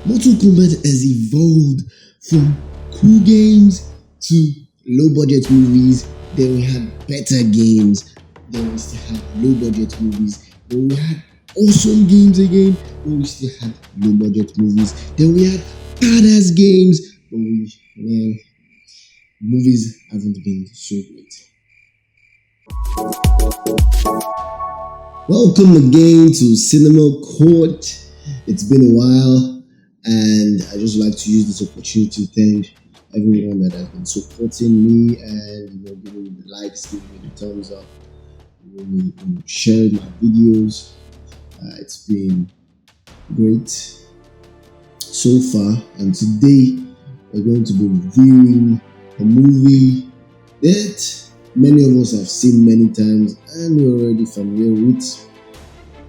Mortal Kombat has evolved from cool games to low budget movies. Then we had better games. Then we still had low budget movies. Then we had awesome games again. Then we still had low budget movies. Then we had badass games. But movies haven't been so great. Welcome again to Cinema Court. It's been a while, and I just like to use this opportunity to thank everyone that has been supporting me and giving me the likes, giving me the thumbs up, sharing my videos. It's been great so far, and today we're going to be reviewing a movie that many of us have seen many times and we're already familiar with.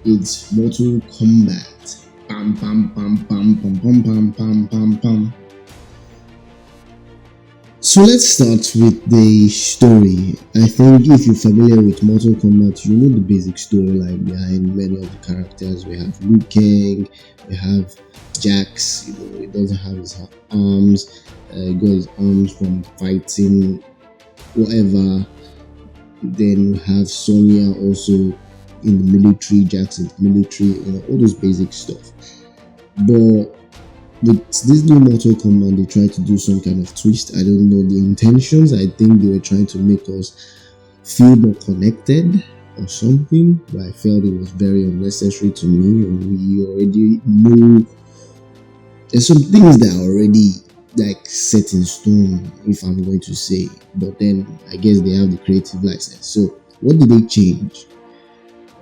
It's Mortal Kombat. Pam pam pam pam pam pam pam pam pam pam. So let's start with the story. I think if you're familiar with Mortal Kombat, you know the basic storyline behind many of the characters. We have Liu Kang, we have Jax. He doesn't have his arms. He got his arms from fighting whatever. Then we have Sonya also in the military, Jax in the military, all those basic stuff. But with this new Mortal Kombat, they tried to do some kind of twist. I don't know the intentions. I think they were trying to make us feel more connected or something, but I felt it was very unnecessary to me. We already know there's some things that are already like set in stone, if I'm going to say, but then I guess they have the creative license. So what did they change?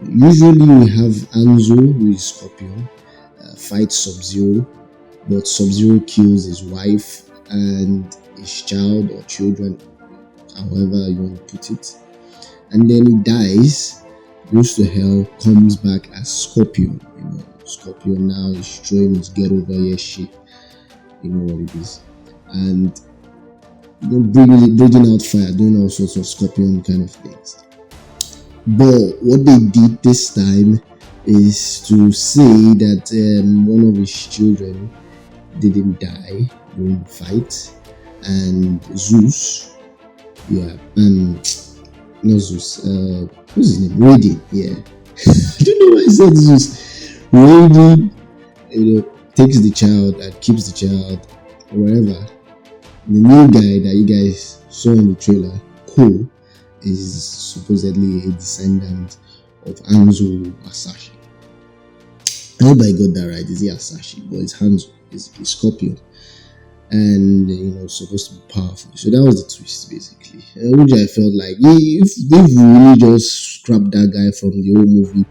Usually we have Hanzo, who is Scorpion, fights Sub-Zero, but Sub-Zero kills his wife and his child or children, however you want to put it, and then he dies, goes to hell, comes back as Scorpion. Scorpion now is throwing his get over here shit. You know what it is, and breathing out fire, doing all sorts of Scorpion kind of things. But what they did this time is to say that one of his children didn't die during the fight, and Zeus, not Zeus, what's his name? Raiden, I don't know why I said Zeus. Raiden, takes the child and keeps the child, or whatever. The new guy that you guys saw in the trailer, Cole, is supposedly a descendant of Hanzo Asashi. I hope I got that right. Is he Asashi? But it's Hanzo, it's Scorpion, and supposed to be powerful. So that was the twist, basically, which I felt like if they really just scrapped that guy from the whole movie,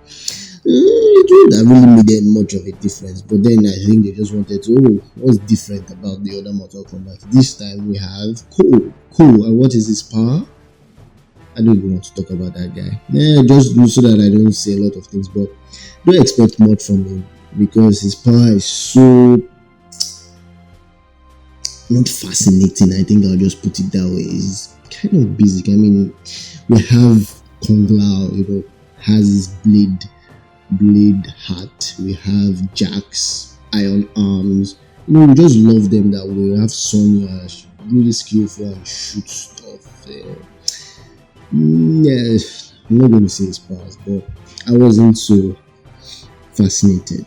it wouldn't have really made much of a difference. But then I think they just wanted to, what's different about the other Mortal Kombat? This time we have Cole. And what is his power? I don't even want to talk about that guy. Just do so that I don't say a lot of things, but don't expect much from him because his power is so not fascinating. I think I'll just put it that way. It's kind of basic. I mean, we have Kung Lao, has his blade hat. We have Jax, iron arms. We just love them that way. We have Sonya, really skillful and shoot stuff. I'm not going to say his powers, but I wasn't so fascinated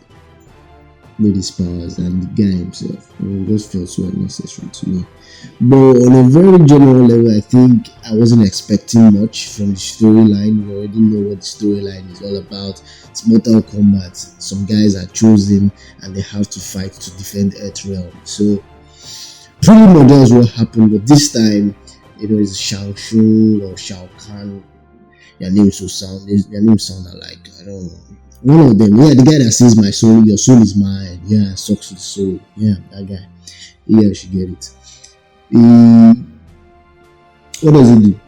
with his powers and the guy himself. It just felt so unnecessary to me. But on a very general level, I think I wasn't expecting much from the storyline. We already know what the storyline is all about. It's Mortal Kombat. Some guys are chosen and they have to fight to defend Earthrealm. So pretty much that's what happened. But this time, it's Shang Tsung or Shao Kahn. Their names sound alike. I don't know. One of them, the guy that says my soul, your soul is mine. Sucks to the soul. That guy. You should get it. What does he do?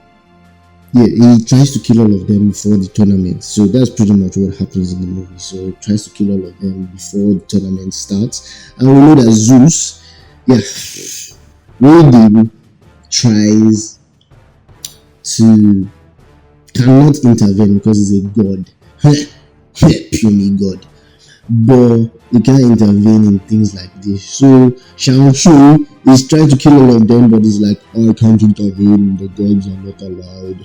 He tries to kill all of them before the tournament. So that's pretty much what happens in the movie. So he tries to kill all of them before the tournament starts. And we know that Zeus, Raiden tries to cannot intervene because he's a god. Puny god. But you can't intervene in things like this. So Shang-Chi is trying to kill all of them, but it's like, oh, I can't intervene. The gods are not allowed.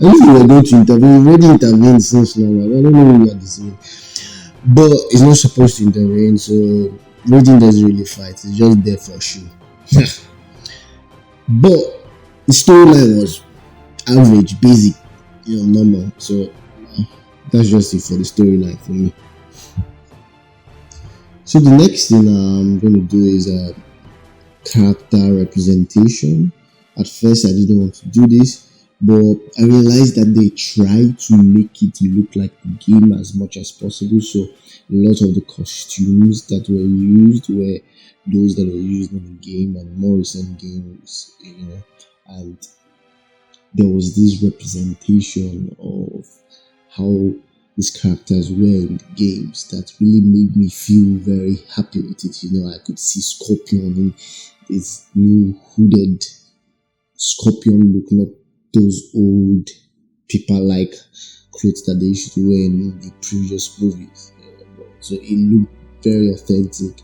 I wish we were going to intervene. We already intervened since now. I don't know what we are deceiving. But it's not supposed to intervene, so Raiden doesn't really fight. It's just there for show. But the storyline was average, basic, normal. So that's just it for the storyline for me. So the next thing I'm going to do is character representation. At first, I didn't want to do this, but I realized that they tried to make it look like the game as much as possible. So a lot of the costumes that were used were those that were used in the game and more recent games, and there was this representation of how these characters were in the games that really made me feel very happy with it. I could see Scorpion in this new hooded Scorpion look, not those old people-like clothes that they used to wear in the previous movies. So it looked very authentic.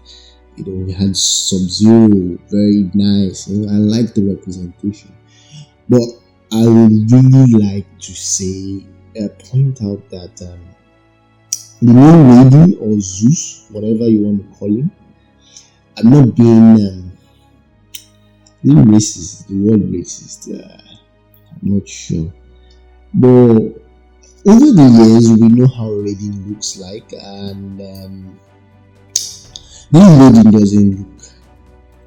We had Sub-Zero, very nice. I like the representation. But I would really like to say, point out that the new Raiden or Zeus, whatever you want to call him, I'm not being racist, the word racist, I'm not sure. But over the years, we know how Raiden looks like, and this Raiden doesn't look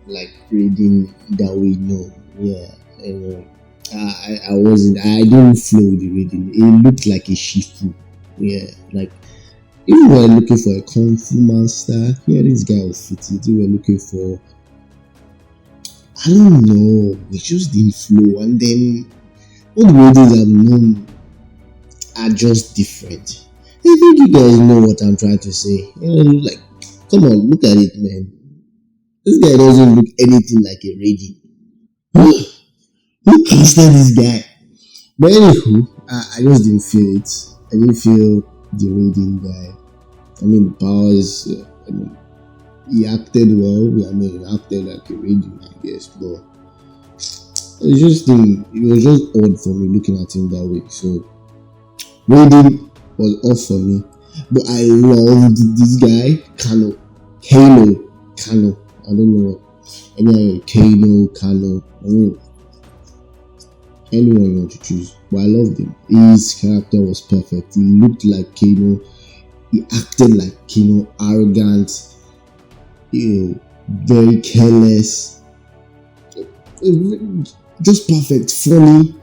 like Raiden that we know. Yeah, I didn't flow with the Raiden. It looked like a Shifu. Yeah, like if we were looking for a Kung Fu master, yeah, this guy will fit it. If we were looking for, I don't know, it just didn't flow. And then all the Raidens I've known are just different. I think you guys know what I'm trying to say. Like, come on, look at it, man. This guy doesn't look anything like a Raiden. Who casted this guy? But anywho, I just didn't feel it. I didn't feel the Raiden guy. I mean, the powers, he acted well. He acted like a Raiden, I guess. But it was just odd for me looking at him that way. So, Raiden was off for me. But I loved this guy, Kano. I don't know. Kano. Anyone you want to choose, but I loved him. His character was perfect. He looked like Kano. He acted like Kano, arrogant, very careless, just perfect, funny,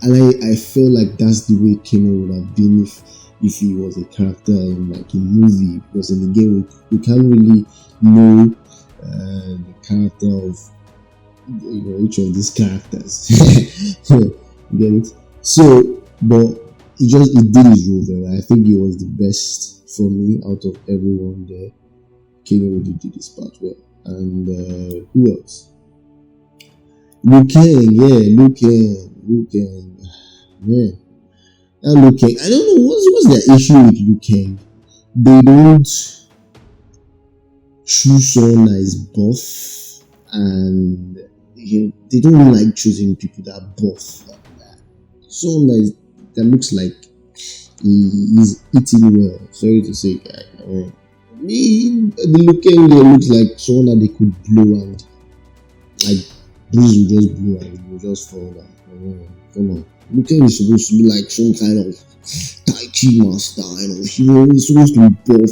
and I feel like that's the way Kano would have been if he was a character in like a movie. Because in the game we can't really know the character of each of these characters. Get it? So, but he did his role very well. I think he was the best for me out of everyone there. Kano really did his part well. And who else? Liu Kang, man. And Liu Kang, I don't know what's their issue with Liu Kang. They don't choose someone that is buff, and they don't really like choosing people that are buff like that. Someone that looks like he's eating well. Sorry to say, guy. The Liu Kang there looks like someone that they could blow, and like Bruce will just blow and he will just fall down. Come on. Liu Kang is supposed to be like some kind of Tai Chi master, he's supposed to be buff,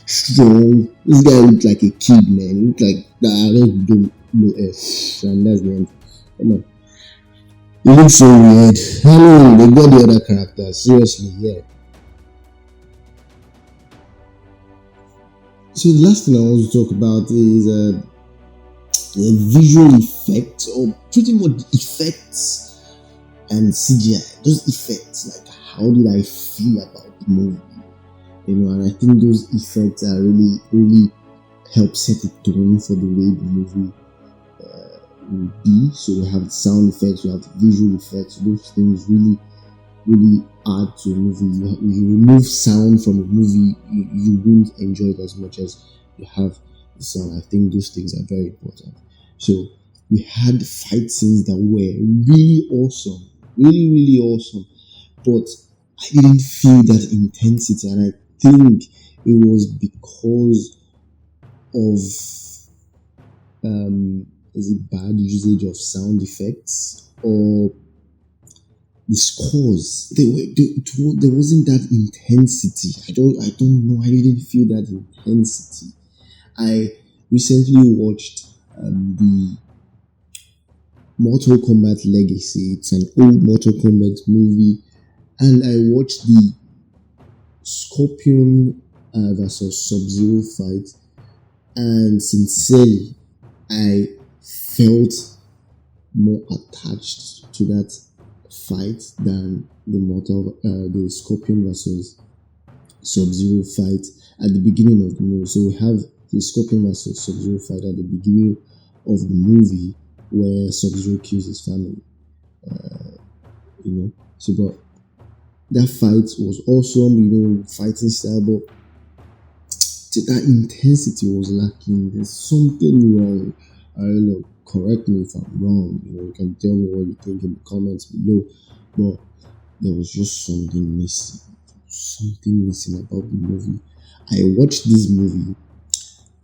strong. This guy looked like a kid, man. He looked like that. I don't know F, and that's the end. Come on. It looks so weird. Hello, they got the other characters. Seriously, yeah. So the last thing I want to talk about is visual effects, or pretty much effects and CGI. Those effects, like how did I feel about the movie? And I think those effects are really, really help set the tone for the way the movie will be. So we have the sound effects, we have the visual effects. Those things really really add to a movie. You remove sound from a movie, you won't enjoy it as much as you have the sound. I think those things are very important. So we had fight scenes that were really awesome, really, really awesome. But I didn't feel that intensity, and I think it was because of is it bad usage of sound effects or the scores? There wasn't that intensity. I don't know. I didn't feel that intensity. I recently watched the Mortal Kombat Legacy. It's an old Mortal Kombat movie, and I watched the Scorpion versus Sub Zero fight, and sincerely, I felt more attached to that fight than the Scorpion versus Sub Zero fight at the beginning of the movie. So we have the Scorpion versus Sub Zero fight at the beginning of the movie where Sub Zero kills his family. So but that fight was awesome, fighting style, but that intensity was lacking. There's something wrong. I don't know. Correct me if I'm wrong. You can tell me what you think in the comments below. But there was just something missing. Something missing about the movie. I watched this movie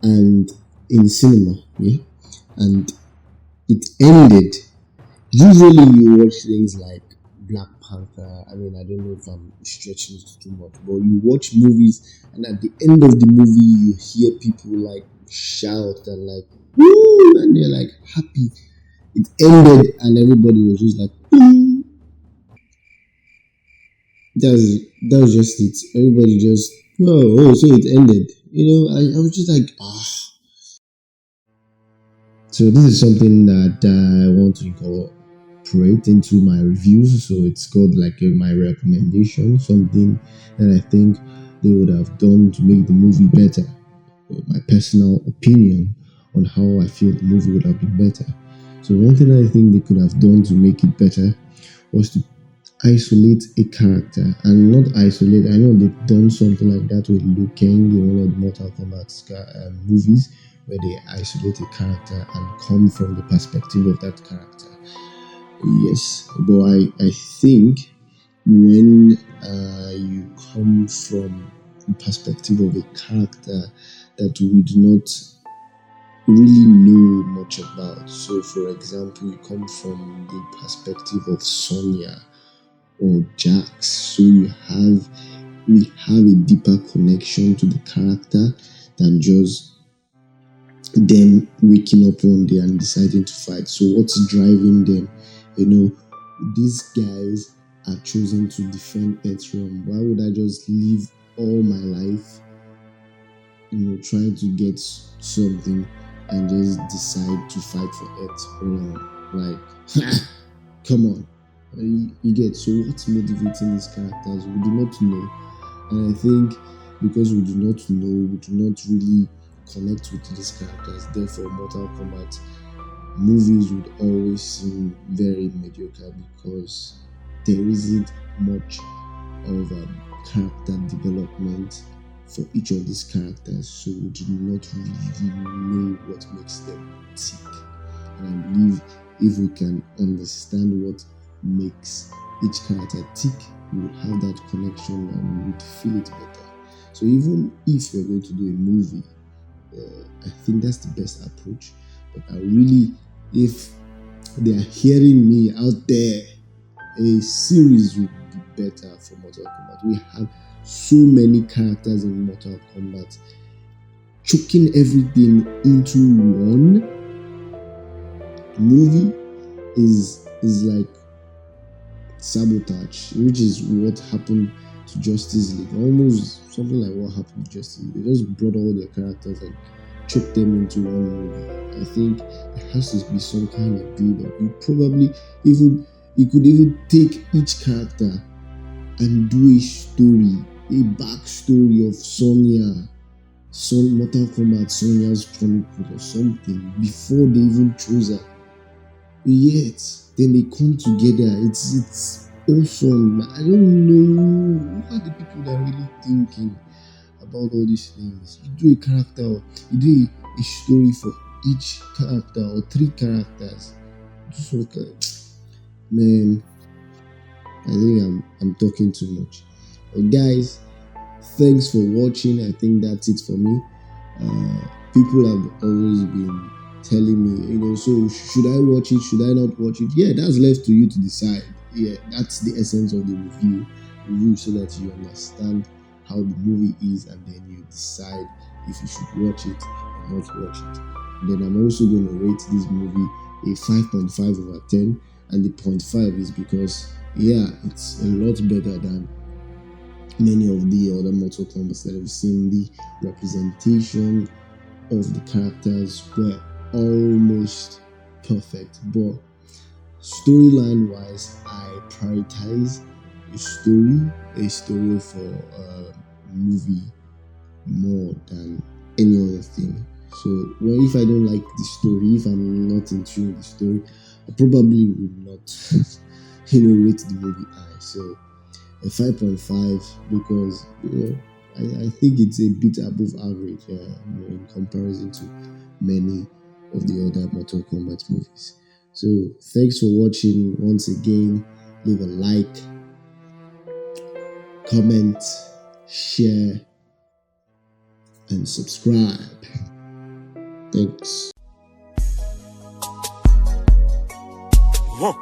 and in cinema, yeah, and it ended. Usually you watch things like Black Panther. I mean, I don't know if I'm stretching it too much, but you watch movies and at the end of the movie you hear people like shout and like woo, and they're like happy. It ended and everybody was just like boom. That was just it. Everybody just so it ended. I was just like So this is something that I want to incorporate into my reviews. So it's called like my recommendation, something that I think they would have done to make the movie better. My personal opinion on how I feel the movie would have been better. So one thing I think they could have done to make it better was to isolate a character, and not isolate. I know they've done something like that with Liu Kang in one of the Mortal Kombat movies, where they isolate a character and come from the perspective of that character. Yes, but I think when you come from the perspective of a character that we do not really know much about. So, for example, you come from the perspective of Sonya or Jax, so we have a deeper connection to the character than just them waking up one day and deciding to fight. So what's driving them? These guys are choosing to defend Earthrealm. Why would I just live all my life, trying to get something and just decide to fight for Earthrealm? Like, come on. You get, so what's motivating these characters? We do not know. And I think because we do not know, we do not really connect with these characters, therefore Mortal Kombat movies would always seem very mediocre because there isn't much of character development for each of these characters, so we do not really know what makes them tick. And I believe if we can understand what makes each character tick, we would have that connection and we would feel it better. So even if we're going to do a movie, I think that's the best approach. But if they are hearing me out there, a series would be better for Mortal Kombat. We have so many characters in Mortal Kombat. Choking everything into one movie is like sabotage, which is what happened to Justice League. Almost something like what happened to Justice League. They just brought all their characters and choked them into one movie. I think there has to be some kind of build up. You could even take each character and do a story, a backstory of Mortal Kombat Sonya's Chronicle or something before they even chose her. Yet then they come together. It's awesome. I don't know who are the people that are really thinking about all these things. You do a character, or you do a story for each character or three characters. Just look at, man. I think I'm talking too much. But guys, thanks for watching. I think that's it for me. People have always been telling me, so should I watch it? Should I not watch it? Yeah, that's left to you to decide. Yeah, that's the essence of the review, so that you understand how the movie is, and then you decide if you should watch it or not watch it. And then I'm also going to rate this movie a 5.5 over 10, and the 0.5 is because it's a lot better than many of the other Mortal Kombat that I've seen. The representation of the characters were almost perfect, but storyline wise, I prioritize a story for a movie more than any other thing. So if I don't like the story, if I'm not in tune with the story, I probably would not rate the movie high. So a 5.5, because I think it's a bit above average in comparison to many of the other Mortal Kombat movies. So thanks for watching. Once again, leave a like, comment, share, and subscribe. Thanks. Huh.